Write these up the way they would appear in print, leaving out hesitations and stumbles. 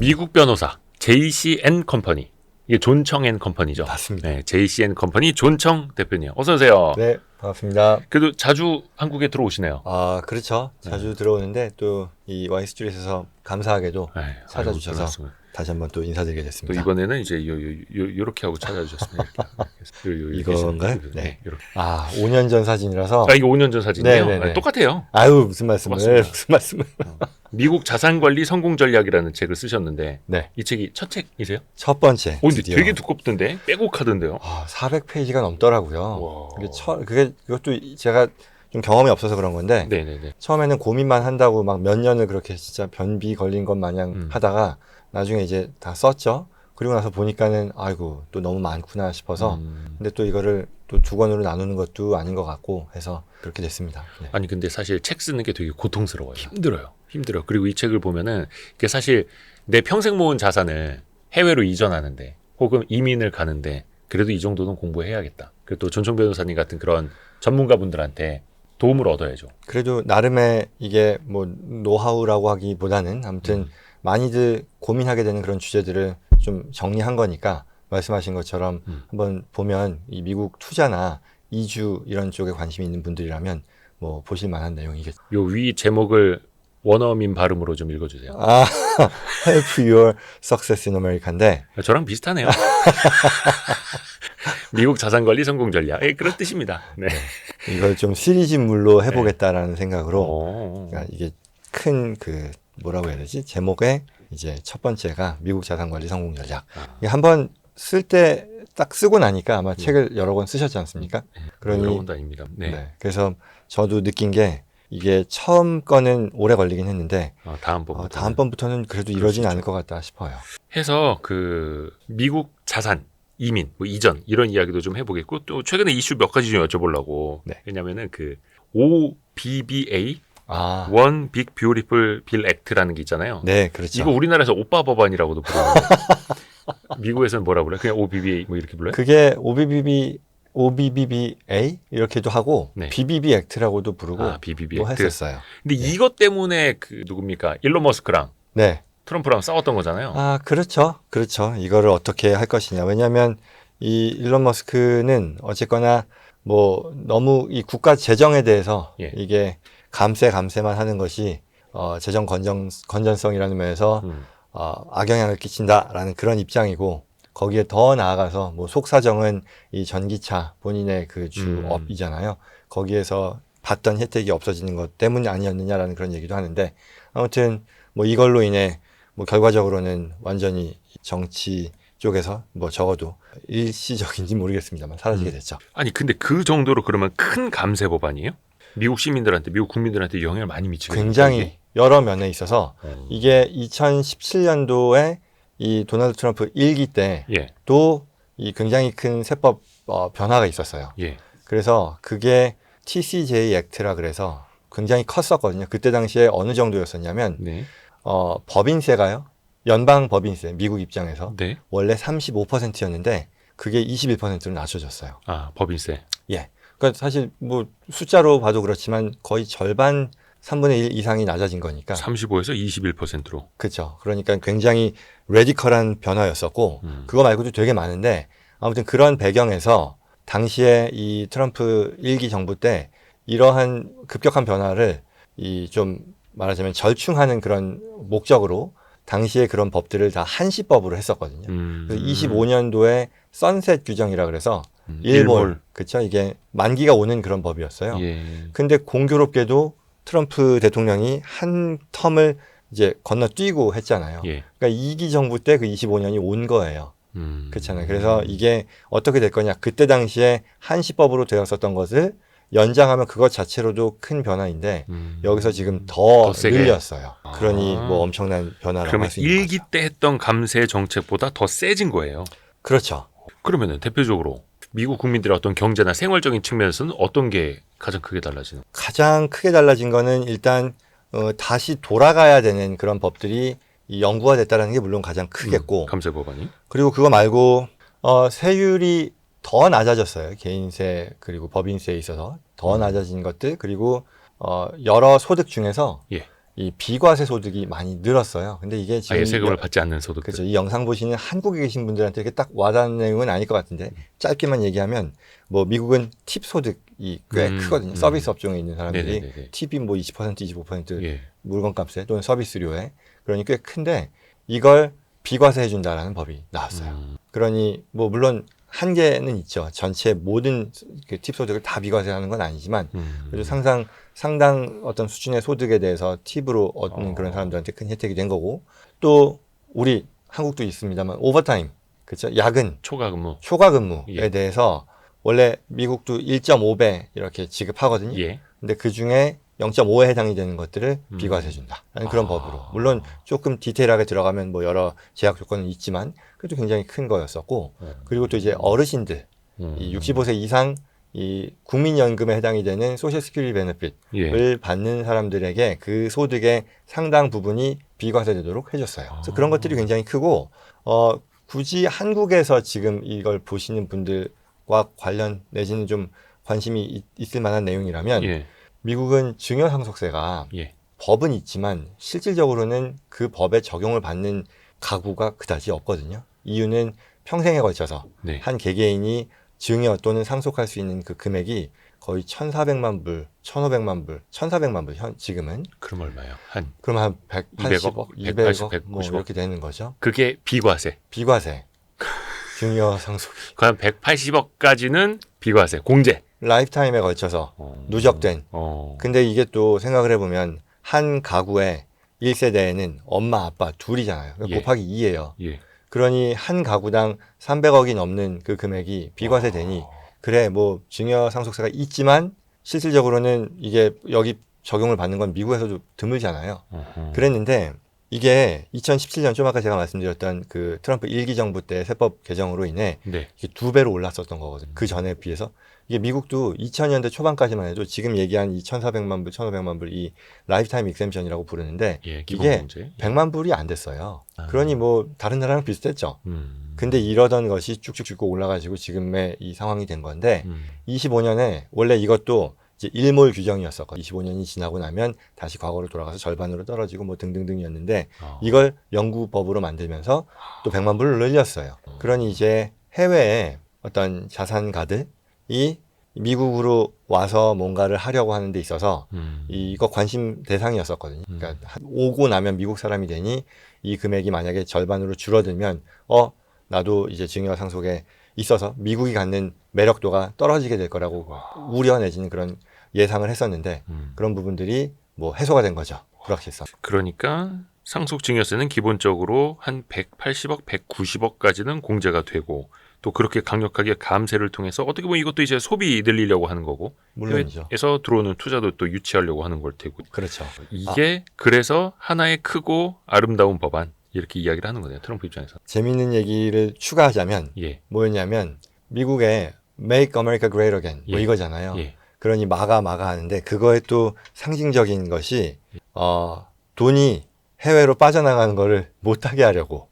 미국 변호사 JCN 컴퍼니. 이게 존청 앤 컴퍼니죠. 맞습니다. 네, JCN 컴퍼니 존청 대표님. 어서 오세요. 네, 반갑습니다. 그래도 자주 한국에 들어오시네요. 아, 그렇죠. 자주 들어오는데 또 이 와이스트리트에서 감사하게도 에이, 찾아주셔서 아이고, 다시 한번 또 인사드리게 또 됐습니다. 이번에는 이제 요렇게 하고 찾아주셨습니다. 이건가요? 네. 요렇게. 아, 5년 전 사진이라서. 아, 이게 5년 전 사진이에요? 네네네. 아, 똑같아요. 아유, 무슨 말씀을. 고맙습니다. 무슨 말씀을. 미국 자산관리 성공 전략이라는 책을 쓰셨는데 네. 이 책이 첫 책이세요? 첫 번째. 근데 드디어. 되게 두껍던데 빼곡하던데요. 400페이지가 넘더라고요. 와. 그것도 제가 좀 경험이 없어서 그런 건데. 네네네. 처음에는 고민만 한다고 막 몇 년을 그렇게 진짜 변비 걸린 것 마냥 음. 하다가 나중에 이제 다 썼죠. 그리고 나서 보니까는 아이고 또 너무 많구나 싶어서 근데 또 이거를 또 두 권으로 나누는 것도 아닌 것 같고 해서 그렇게 됐습니다. 네. 아니 근데 사실 책 쓰는 게 되게 고통스러워요. 힘들어요. 그리고 이 책을 보면은 이게 사실 내 평생 모은 자산을 해외로 이전하는데 혹은 이민을 가는데 그래도 이 정도는 공부해야겠다. 그리고 또 존청 변호사님 같은 그런 전문가분들한테 도움을 얻어야죠. 그래도 나름의 이게 뭐 노하우라고 하기보다는 아무튼 많이들 고민하게 되는 그런 주제들을 좀 정리한 거니까 말씀하신 것처럼 한번 보면 이 미국 투자나 이주 이런 쪽에 관심이 있는 분들이라면 뭐 보실 만한 내용이겠죠. 요 위 제목을 원어민 발음으로 좀 읽어주세요. 아, Help Your Success in America인데 저랑 비슷하네요. 미국 자산관리 성공 전략. 그런 뜻입니다. 네. 이걸 좀 시리즈물로 해보겠다라는 생각으로 오. 그러니까 이게 큰 그 뭐라고 해야 되지? 제목에 이제 첫 번째가 미국 자산관리 성공 전략. 이게 한번 쓸 때 딱 쓰고 나니까 아마 책을 여러 권 쓰셨지 않습니까? 여러 그러니 번도 아닙니다. 네. 네. 그래서 저도 느낀 게 이게 처음 거는 오래 걸리긴 했는데 다음번부터는 그래도 이러진 않을 것 같다 싶어요. 해서 그 미국 자산 이민 뭐 이전 이런 이야기도 좀 해보겠고 또 최근에 이슈 몇 가지 좀 여쭤보려고. 네. 왜냐면은 그 OBBA 아, One Big Beautiful Bill Act라는 게 있잖아요. 네, 그렇죠. 이거 우리나라에서 오빠 법안이라고도 부르는데 미국에서는 뭐라 그래요? 그냥 OBBA 뭐 이렇게 불러요? 그게 OBBBA 이렇게도 하고 네. BBB 액트라고도 부르고 BBB 뭐 액트. 했었어요. 근데 이것 때문에 그 누굽니까? 일론 머스크랑 네. 트럼프랑 싸웠던 거잖아요. 아, 그렇죠. 그렇죠. 이거를 어떻게 할 것이냐. 왜냐하면 이 일론 머스크는 어쨌거나 뭐 너무 이 국가 재정에 대해서 예. 이게 감세만 하는 것이 재정 건전성이라는 면에서 악영향을 끼친다라는 그런 입장이고 거기에 더 나아가서 뭐 속사정은 이 전기차 본인의 그 주업이잖아요. 거기에서 받던 혜택이 없어지는 것 때문이 아니었느냐라는 그런 얘기도 하는데 아무튼 뭐 이걸로 인해 뭐 결과적으로는 완전히 정치 쪽에서 뭐 적어도 일시적인지 모르겠습니다만 사라지게 됐죠. 아니 근데 그 정도로 그러면 큰 감세 법안이에요? 미국 시민들한테 미국 국민들한테 영향을 많이 미치게 굉장히 여러 면에 있어서 이게 2017년도에 이 도널드 트럼프 1기 때도 이 굉장히 큰 세법 변화가 있었어요. 예. 그래서 그게 TCJ 액트라 그래서 굉장히 컸었거든요. 그때 당시에 어느 정도였었냐면 네. 법인세가요. 연방 법인세 미국 입장에서 네. 원래 35%였는데 그게 21%로 낮춰졌어요. 아, 법인세. 예. 그러니까 사실 뭐 숫자로 봐도 그렇지만 거의 절반 3분의 1 이상이 낮아진 거니까. 35에서 21%로. 그렇죠. 그러니까 굉장히 레디컬한 변화였었고 그거 말고도 되게 많은데 아무튼 그런 배경에서 당시에 이 트럼프 1기 정부 때 이러한 급격한 변화를 이 좀 말하자면 절충하는 그런 목적으로 당시에 그런 법들을 다 한시법으로 했었거든요. 25년도에 선셋 규정이라 그래서 일몰. 그렇죠. 이게 만기가 오는 그런 법이었어요. 예. 근데 공교롭게도 트럼프 대통령이 한 텀을 이제 건너뛰고 했잖아요. 예. 그러니까 2기 정부 때 그 25년이 온 거예요. 그렇잖아요. 그래서 이게 어떻게 될 거냐. 그때 당시에 한시법으로 되었었던 것을 연장하면 그것 자체로도 큰 변화인데 여기서 지금 더 세게. 늘렸어요. 그러니 뭐 엄청난 변화라고 그러면 할 수 있는 1기 거죠. 때 했던 감세 정책보다 더 세진 거예요. 그렇죠. 그러면은 대표적으로 미국 국민들의 어떤 경제나 생활적인 측면에서는 어떤 게 가장 크게 달라지는? 가장 크게 달라진 거는 일단 다시 돌아가야 되는 그런 법들이 이 영구화됐다는 게 물론 가장 크겠고 감세 법안이? 그리고 그거 말고 세율이 더 낮아졌어요. 개인세 그리고 법인세에 있어서 더 낮아진 것들 그리고 여러 소득 중에서 예. 이 비과세 소득이 많이 늘었어요. 근데 이게 지금 아예 세금을 받지 않는 소득. 그렇죠. 이 영상 보시는 한국에 계신 분들한테 이렇게 딱 와닿는 내용은 아닐 것 같은데 짧게만 얘기하면 뭐 미국은 팁 소득이 꽤 크거든요. 서비스 업종에 있는 사람들이 네네네네. 팁이 뭐 20%, 25% 예. 물건값에 또는 서비스료에 그러니 꽤 큰데 이걸 비과세해 준다라는 법이 나왔어요. 그러니 뭐 물론 한계는 있죠. 전체 모든 그 팁 소득을 다 비과세하는 건 아니지만 그래도 상당 어떤 수준의 소득에 대해서 팁으로 얻는 그런 사람들한테 큰 혜택이 된 거고 또 우리 한국도 있습니다만 오버타임 그렇죠. 야근 초과 근무. 초과 근무에 예. 대해서 원래 미국도 1.5배 이렇게 지급하거든요. 예. 근데 그 중에 0.5에 해당이 되는 것들을 비과세 준다라는 그런 법으로. 물론 조금 디테일하게 들어가면 뭐 여러 제약 조건은 있지만 그래도 굉장히 큰 거였었고 그리고 또 이제 어르신들 이 65세 이상 이 국민연금에 해당이 되는 소셜 시큐리티 베네핏을 예. 받는 사람들에게 그 소득의 상당 부분이 비과세되도록 해줬어요. 그래서 그런 것들이 굉장히 크고 굳이 한국에서 지금 이걸 보시는 분들과 관련 내지는 좀 관심이 있을 만한 내용이라면 예. 미국은 증여상속세가 예. 법은 있지만 실질적으로는 그 법에 적용을 받는 가구가 그다지 없거든요. 이유는 평생에 걸쳐서 네. 한 개개인이 증여 또는 상속할 수 있는 그 금액이 거의 1,400만 불, 1,500만 불, 1,400만 불 지금은. 그럼 얼마요? 한 그럼 한 180억, 200억, 180, 뭐 190억. 이렇게 되는 거죠. 그게 비과세. 비과세. 증여 상속. 그럼 180억까지는 비과세, 공제. 라이프타임에 걸쳐서 누적된. 근데 이게 또 생각을 해보면 한 가구에 1세대에는 엄마, 아빠 둘이잖아요. 예. 곱하기 2예요. 예. 그러니 한 가구당 300억이 넘는 그 금액이 비과세 되니 그래 뭐 증여 상속세가 있지만 실질적으로는 이게 여기 적용을 받는 건 미국에서도 드물잖아요. 그랬는데 이게 2017년 좀 아까 제가 말씀드렸던 그 트럼프 1기 정부 때 세법 개정으로 인해 네. 이게 2배로 올랐었던 거거든요. 그 전에 비해서. 이게 미국도 2000년대 초반까지만 해도 지금 얘기한 2,400만 불, 1,500만 불 이 라이프타임 익셈션이라고 부르는데 예, 기본 이게 공제. 100만 불이 안 됐어요. 그러니 뭐 다른 나라랑 비슷했죠. 근데 이러던 것이 쭉쭉쭉 올라가지고 지금의 이 상황이 된 건데 25년에 원래 이것도 이제 일몰 규정이었었거든요. 25년이 지나고 나면 다시 과거로 돌아가서 절반으로 떨어지고 뭐 등등등이었는데 이걸 영구법으로 만들면서 또 100만 불을 늘렸어요. 그러니 이제 해외에 어떤 자산가들이 미국으로 와서 뭔가를 하려고 하는 데 있어서 이거 관심 대상이었었거든요. 그러니까 오고 나면 미국 사람이 되니 이 금액이 만약에 절반으로 줄어들면 나도 이제 증여 상속에 있어서 미국이 갖는 매력도가 떨어지게 될 거라고 우려 내지는 그런 예상을 했었는데 그런 부분들이 뭐 해소가 된 거죠. 불확실성. 그러니까 상속 증여세는 기본적으로 한 180억, 190억까지는 공제가 되고 또 그렇게 강력하게 감세를 통해서 어떻게 보면 이것도 이제 소비 늘리려고 하는 거고 물론이죠. 해외에서 들어오는 투자도 또 유치하려고 하는 걸 테고 그렇죠. 이게 그래서 하나의 크고 아름다운 법안 이렇게 이야기를 하는 거네요. 트럼프 입장에서. 재미있는 얘기를 추가하자면 예. 뭐였냐면 미국의 Make America Great Again 뭐 예. 이거잖아요. 예. 그러니 마가 하는데 그거에 또 상징적인 것이 돈이 해외로 빠져나가는 거를 못하게 하려고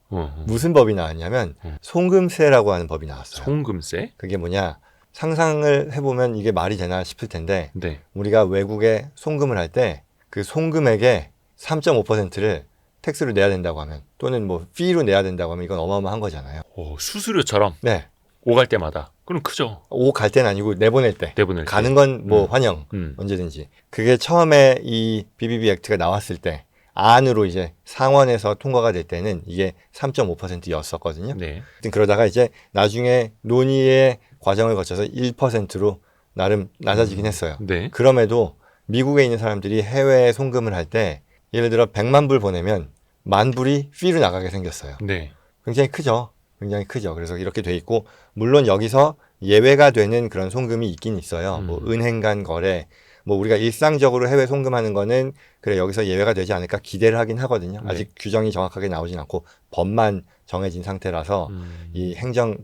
무슨 법이 나왔냐면 송금세라고 하는 법이 나왔어요. 송금세? 그게 뭐냐 상상을 해보면 이게 말이 되나 싶을 텐데 네. 우리가 외국에 송금을 할 때 그 송금액의 3.5%를 텍스로 내야 된다고 하면 또는 뭐 fee로 내야 된다고 하면 이건 어마어마한 거잖아요. 수수료처럼 네. 오갈 때마다 그럼 크죠. 오 갈 때는 아니고 내보낼 때. 내보낼 때. 가는 건 뭐 환영 언제든지. 그게 처음에 이 BBB 액트가 나왔을 때 안으로 이제 상원에서 통과가 될 때는 이게 3.5%였었거든요. 네. 그러다가 이제 나중에 논의의 과정을 거쳐서 1%로 나름 낮아지긴 했어요. 네. 그럼에도 미국에 있는 사람들이 해외에 송금을 할 때 예를 들어 100만 불 보내면 10,000불이 fee로 나가게 생겼어요. 네. 굉장히 크죠. 굉장히 크죠. 그래서 이렇게 돼 있고 물론 여기서 예외가 되는 그런 송금이 있긴 있어요. 뭐 은행 간 거래 뭐 우리가 일상적으로 해외 송금하는 거는 그래 여기서 예외가 되지 않을까 기대를 하긴 하거든요. 네. 아직 규정이 정확하게 나오진 않고 법만 정해진 상태라서 이 행정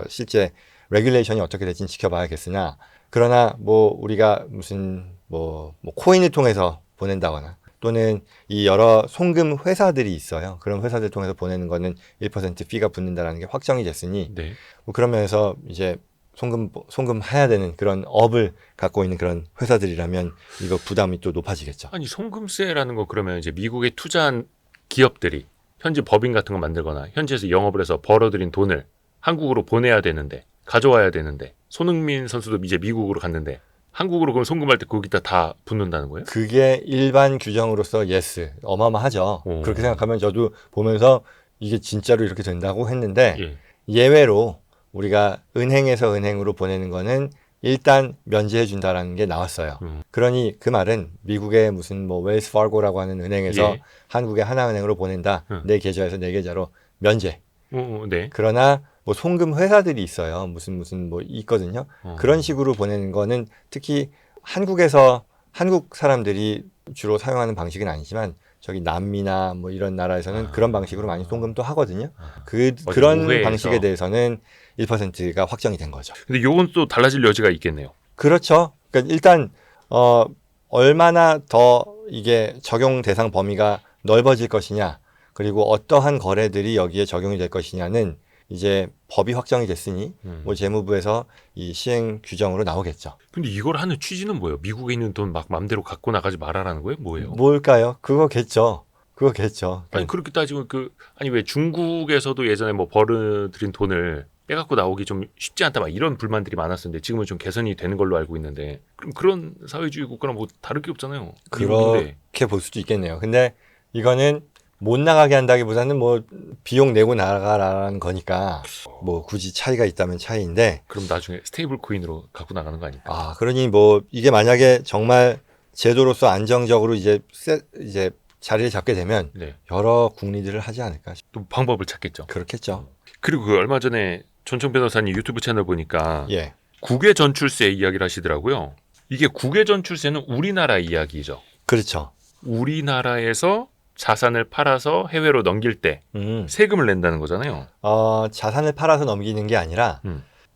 실제 레귤레이션이 어떻게 될지는 지켜봐야겠으나 그러나 뭐 우리가 무슨 뭐 코인을 통해서 보낸다거나 또는 이 여러 송금 회사들이 있어요. 그런 회사들 통해서 보내는 거는 1% 피가 붙는다라는 게 확정이 됐으니 네. 뭐 그런 면에서 이제 송금해야 되는 그런 업을 갖고 있는 그런 회사들이라면 이거 부담이 또 높아지겠죠. 아니 송금세라는 거 그러면 이제 미국에 투자한 기업들이 현지 법인 같은 거 만들거나 현지에서 영업을 해서 벌어들인 돈을 한국으로 보내야 되는데 가져와야 되는데 손흥민 선수도 이제 미국으로 갔는데 한국으로 그럼 송금할 때 거기다 다 붙는다는 거예요? 그게 일반 규정으로서 예스 어마어마하죠. 오. 그렇게 생각하면 저도 보면서 이게 진짜로 이렇게 된다고 했는데 예. 예외로 우리가 은행에서 은행으로 보내는 거는 일단 면제해 준다라는 게 나왔어요. 그러니 그 말은 미국의 무슨 뭐 웰스 파고라고 하는 은행에서 예. 한국의 하나은행으로 보낸다. 내 계좌에서 내 계좌로 면제. 네. 그러나 뭐 송금 회사들이 있어요. 무슨 뭐 있거든요. 그런 식으로 보내는 거는 특히 한국에서 한국 사람들이 주로 사용하는 방식은 아니지만 저기 남미나 뭐 이런 나라에서는 그런 방식으로 많이 송금도 하거든요. 그런 우회해서. 방식에 대해서는 1%가 확정이 된 거죠. 근데 요건 또 달라질 여지가 있겠네요. 그렇죠. 그러니까 일단 얼마나 더 이게 적용 대상 범위가 넓어질 것이냐, 그리고 어떠한 거래들이 여기에 적용이 될 것이냐는 이제 법이 확정이 됐으니 뭐 재무부에서 이 시행 규정으로 나오겠죠. 근데 이걸 하는 취지는 뭐예요? 미국에 있는 돈 막 마음대로 갖고 나가지 말아라는 거예요? 뭐예요? 뭘까요? 그거겠죠. 아니 그렇게 따지면 아니 왜 중국에서도 예전에 뭐 벌어들인 돈을 빼갖고 나오기 좀 쉽지 않다 막 이런 불만들이 많았었는데 지금은 좀 개선이 되는 걸로 알고 있는데 그럼 그런 사회주의 국가랑 뭐 다를 게 없잖아요. 미국인데. 그렇게 볼 수도 있겠네요. 근데 이거는 못 나가게 한다기보다는 뭐 비용 내고 나가라는 거니까 뭐 굳이 차이가 있다면 차이인데 그럼 나중에 스테이블 코인으로 갖고 나가는 거 아닐까? 그러니 뭐 이게 만약에 정말 제도로서 안정적으로 이제 자리를 잡게 되면 네. 여러 국리들을 하지 않을까 또 방법을 찾겠죠. 그렇겠죠. 그리고 얼마 전에 전청 변호사님 유튜브 채널 보니까 예. 국외 전출세 이야기를 하시더라고요. 이게 국외 전출세는 우리나라 이야기죠. 그렇죠. 우리나라에서 자산을 팔아서 해외로 넘길 때 세금을 낸다는 거잖아요. 자산을 팔아서 넘기는 게 아니라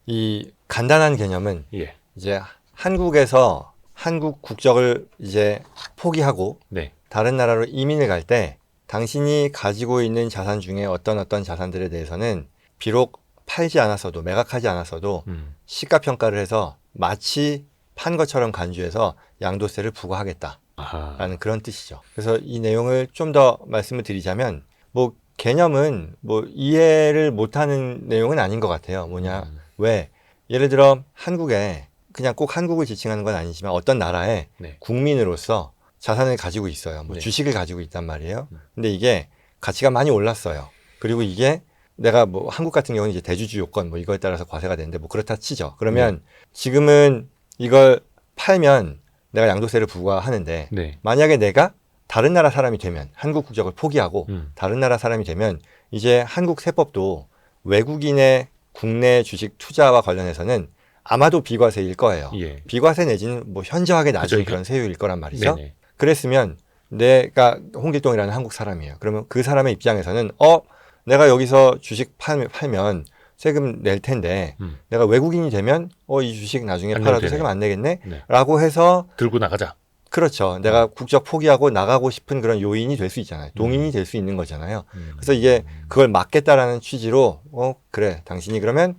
이 간단한 개념은 예. 이제 한국에서 한국 국적을 이제 포기하고 네. 다른 나라로 이민을 갈 때 당신이 가지고 있는 자산 중에 어떤 자산들에 대해서는 비록 팔지 않았어도 매각하지 않았어도 시가 평가를 해서 마치 판 것처럼 간주해서 양도세를 부과하겠다라는 아하. 그런 뜻이죠. 그래서 이 내용을 좀 더 말씀을 드리자면 뭐 개념은 뭐 이해를 못하는 내용은 아닌 것 같아요. 뭐냐 왜 예를 들어 한국에 그냥 꼭 한국을 지칭하는 건 아니지만 어떤 나라의 네. 국민으로서 자산을 가지고 있어요. 뭐 네. 주식을 가지고 있단 말이에요. 근데 이게 가치가 많이 올랐어요. 그리고 이게 내가 뭐 한국 같은 경우는 이제 대주주 요건 뭐 이거에 따라서 과세가 되는데 뭐 그렇다 치죠. 그러면 지금은 이걸 팔면 내가 양도세를 부과하는데 네. 만약에 내가 다른 나라 사람이 되면 한국 국적을 포기하고 다른 나라 사람이 되면 이제 한국 세법도 외국인의 국내 주식 투자와 관련해서는 아마도 비과세일 거예요. 예. 비과세 내지는 뭐 현저하게 낮은 그죠, 그런 세율일 거란 말이죠. 네네. 그랬으면 내가 홍길동이라는 한국 사람이에요. 그러면 그 사람의 입장에서는 내가 여기서 주식 팔면 세금 낼 텐데 내가 외국인이 되면 이 주식 나중에 안 팔아도 내도 세금 안 내겠네? 네. 라고 해서 들고 나가자. 그렇죠. 내가 국적 포기하고 나가고 싶은 그런 요인이 될 수 있잖아요. 동인이 될 수 있는 거잖아요. 그래서 이게 그걸 막겠다라는 취지로 그래 당신이 그러면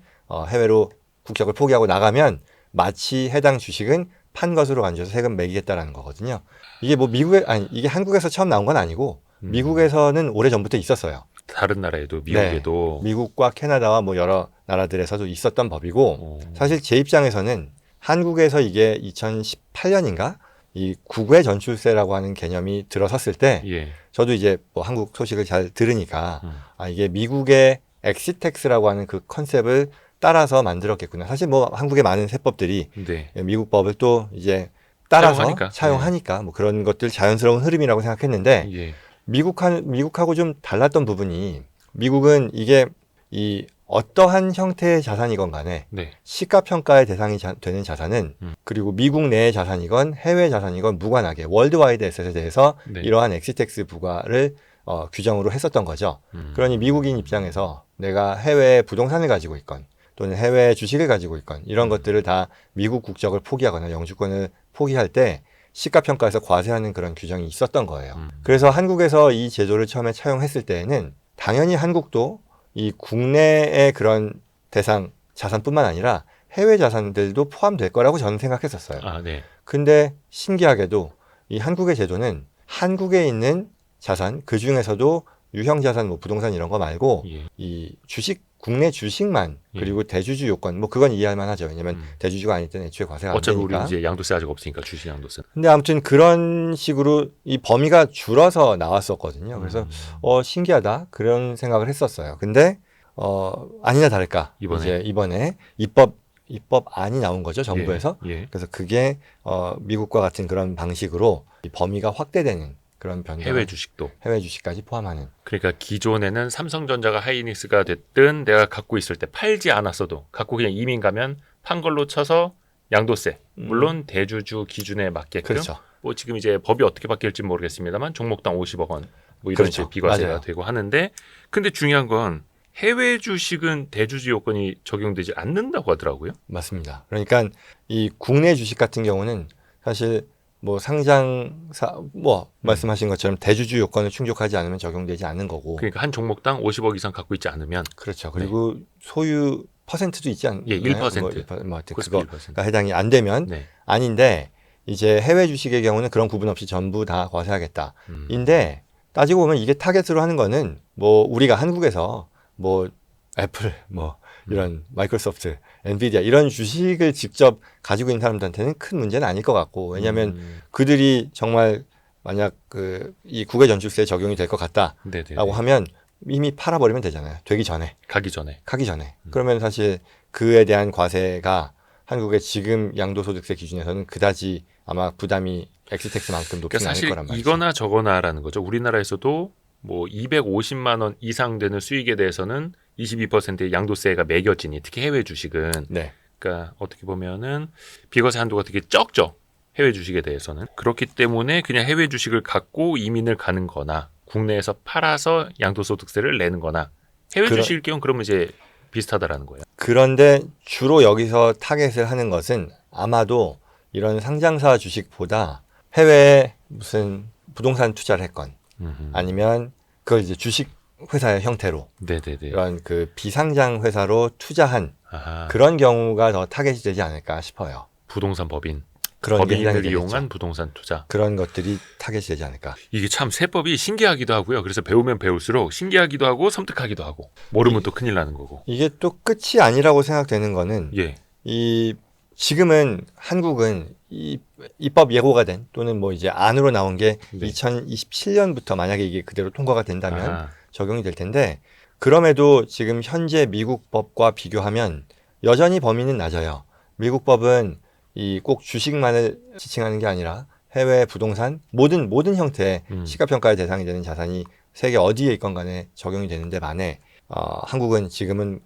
해외로 국적을 포기하고 나가면 마치 해당 주식은 판 것으로 간주해서 세금 매기겠다라는 거거든요. 이게 뭐 이게 한국에서 처음 나온 건 아니고 미국에서는 오래전부터 있었어요. 다른 나라에도 미국에도 네, 미국과 캐나다와 뭐 여러 나라들에서도 있었던 법이고 사실 제 입장에서는 한국에서 이게 2018년인가 이 국외 전출세라고 하는 개념이 들어섰을 때 예. 저도 이제 뭐 한국 소식을 잘 들으니까 이게 미국의 엑시텍스라고 하는 그 컨셉을 따라서 만들었겠구나. 사실 뭐 한국의 많은 세법들이 네. 미국 법을 또 이제 따라서 사용하니까. 뭐 그런 것들 자연스러운 흐름이라고 생각했는데 예. 미국하고 좀 달랐던 부분이 미국은 이게 이 어떠한 형태의 자산이건 간에 네. 시가평가의 대상이 되는 자산은 그리고 미국 내의 자산이건 해외 자산이건 무관하게 월드와이드 에셋에 대해서 네. 이러한 엑시텍스 부과를 규정으로 했었던 거죠. 그러니 미국인 입장에서 내가 해외에 부동산을 가지고 있건 또는 해외 주식을 가지고 있건 이런 것들을 다 미국 국적을 포기하거나 영주권을 포기할 때 시가평가에서 과세하는 그런 규정이 있었던 거예요. 그래서 한국에서 이 제도를 처음에 차용했을 때에는 당연히 한국도 이 국내의 그런 대상 자산뿐만 아니라 해외 자산들도 포함될 거라고 저는 생각했었어요. 아, 네. 근데 신기하게도 이 한국의 제도는 한국에 있는 자산, 그 중에서도 유형 자산, 뭐 부동산 이런 거 말고 예. 이 주식, 국내 주식만 예. 그리고 대주주 요건, 뭐 그건 이해할 만하죠. 왜냐면 대주주가 아닐 때는 애초에 과세가 안 어차피 우리 되니까. 이제 양도세 아직 없으니까 주식 양도세. 근데 아무튼 그런 식으로 이 범위가 줄어서 나왔었거든요. 그래서 신기하다 그런 생각을 했었어요. 근데 아니나 다를까 이번에 입법안이 나온 거죠, 정부에서. 예. 그래서 그게 미국과 같은 그런 방식으로 이 범위가 확대되는 그런 변경. 해외 주식도. 해외 주식까지 포함하는. 그러니까 기존에는 삼성전자가 하이닉스가 됐든 내가 갖고 있을 때 팔지 않았어도 갖고 그냥 이민 가면 판 걸로 쳐서 양도세. 물론 대주주 기준에 맞게끔. 그렇죠. 뭐 지금 이제 법이 어떻게 바뀔지 모르겠습니다만 종목당 50억 원 뭐 이런 그렇죠. 식의 비과세가 맞아요. 되고 하는데 근데 중요한 건 해외 주식은 대주주 요건이 적용되지 않는다고 하더라고요. 맞습니다. 그러니까 이 국내 주식 같은 경우는 사실 뭐 상장사 말씀하신 것처럼 대주주 요건을 충족하지 않으면 적용되지 않는 거고. 그러니까 한 종목당 50억 이상 갖고 있지 않으면 그렇죠. 그리고 소유 퍼센트도 있지 않나요? 예, 1%. 뭐 하여튼 그거 그거가 해당이 안 되면 네. 아닌데 이제 해외 주식의 경우는 그런 구분 없이 전부 다 과세하겠다. 인데 따지고 보면 이게 타겟으로 하는 거는 뭐 우리가 한국에서 뭐 애플 뭐 이런 마이크로소프트, 엔비디아 이런 주식을 직접 가지고 있는 사람들한테는 큰 문제는 아닐 것 같고 왜냐하면 그들이 정말 만약 이 국외 전출세에 적용이 될 것 같다라고 하면 이미 팔아버리면 되잖아요. 되기 전에. 가기 전에. 그러면 사실 그에 대한 과세가 한국의 지금 양도소득세 기준에서는 그다지 아마 부담이 엑스텍스만큼 높지 그러니까 않을 사실 거란 말이죠. 이거나 저거나라는 거죠. 우리나라에서도 뭐 250만 원 이상 되는 수익에 대해서는 22%의 양도세가 매겨지니 특히 해외 주식은 네. 그러니까 어떻게 보면은 비과세 한도가 되게 적죠. 해외 주식에 대해서는. 그렇기 때문에 그냥 해외 주식을 갖고 이민을 가는 거나 국내에서 팔아서 양도소득세를 내는 거나 해외 주식일 경우 그러면 이제 비슷하다라는 거예요. 그런데 주로 여기서 타겟을 하는 것은 아마도 이런 상장사 주식보다 해외에 무슨 부동산 투자를 했건 아니면 그걸 이제 주식 회사의 형태로 이런 그 비상장 회사로 투자한 그런 경우가 더 타겟이 되지 않을까 싶어요. 부동산 법인. 그런 법인을 이용한 부동산 투자. 그런 것들이 타겟이 되지 않을까. 이게 참 세법이 신기하기도 하고요. 그래서 배우면 배울수록 신기하기도 하고 섬뜩하기도 하고 모르면 또 큰일 나는 거고. 이게 또 끝이 아니라고 생각되는 거는 지금은 한국은 이 입법 예고가 된 또는 뭐 이제 안으로 나온 게 2027년부터 만약에 이게 그대로 통과가 된다면 적용이 될 텐데 그럼에도 지금 현재 미국 법과 비교하면 여전히 범위는 낮아요. 미국 법은 이 꼭 주식만을 지칭하는 게 아니라 해외 부동산 모든 형태의 시가평가의 대상이 되는 자산이 세계 어디에 있건 간에 적용이 되는데 만에 한국은 지금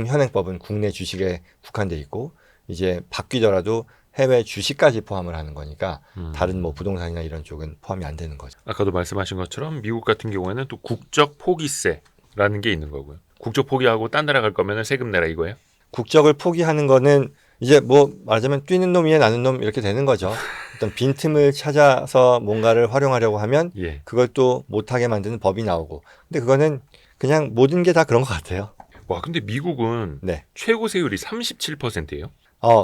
현행법은 국내 주식에 국한돼 있고 이제 바뀌더라도 해외 주식까지 포함을 하는 거니까 다른 뭐 부동산이나 이런 쪽은 포함이 안 되는 거죠. 아까도 말씀하신 것처럼 미국 같은 경우에는 또 국적 포기세라는 게 있는 거고요. 국적 포기하고 딴 나라 갈 거면 세금 내라 이거예요? 국적을 포기하는 거는 이제 뭐 말하자면 뛰는 놈 위에 나는 놈 이렇게 되는 거죠. 어떤 빈틈을 찾아서 뭔가를 활용하려고 하면 그걸 또 못하게 만드는 법이 나오고. 근데 그거는 그냥 모든 게 다 그런 것 같아요. 와, 근데 미국은 최고 세율이 37%예요?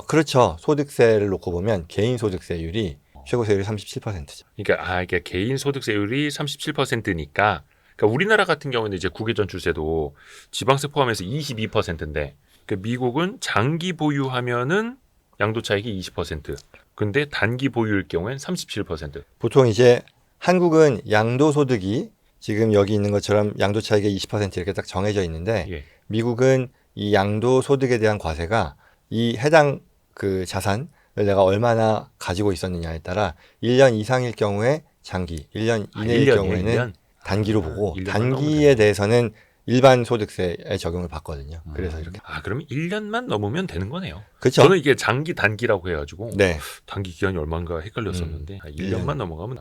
그렇죠. 소득세를 놓고 보면 개인 소득세율이 최고 세율이 37%죠. 그러니까 이게 개인 소득세율이 37%니까 그러니까 우리나라 같은 경우는 이제 국외전출세도 지방세 포함해서 22%인데 그러니까 미국은 장기 보유하면은 양도 차익이 20%. 근데 단기 보유일 경우엔 37%. 보통 이제 한국은 양도소득이 지금 여기 있는 것처럼 양도 차익의 20% 이렇게 딱 정해져 있는데 미국은 이 양도소득에 대한 과세가 이 해당 그 자산을 내가 얼마나 가지고 있었느냐에 따라 1년 이상일 경우에 장기, 1년 이내일 경우에는 단기로 보고 단기에 대해서는 일반 소득세에 적용을 받거든요. 그래서 이렇게. 그럼 1년만 넘으면 되는 거네요. 그렇죠. 저는 이게 장기 단기라고 해가지고 단기 기간이 얼마인가 헷갈렸었는데 1년만 넘어가면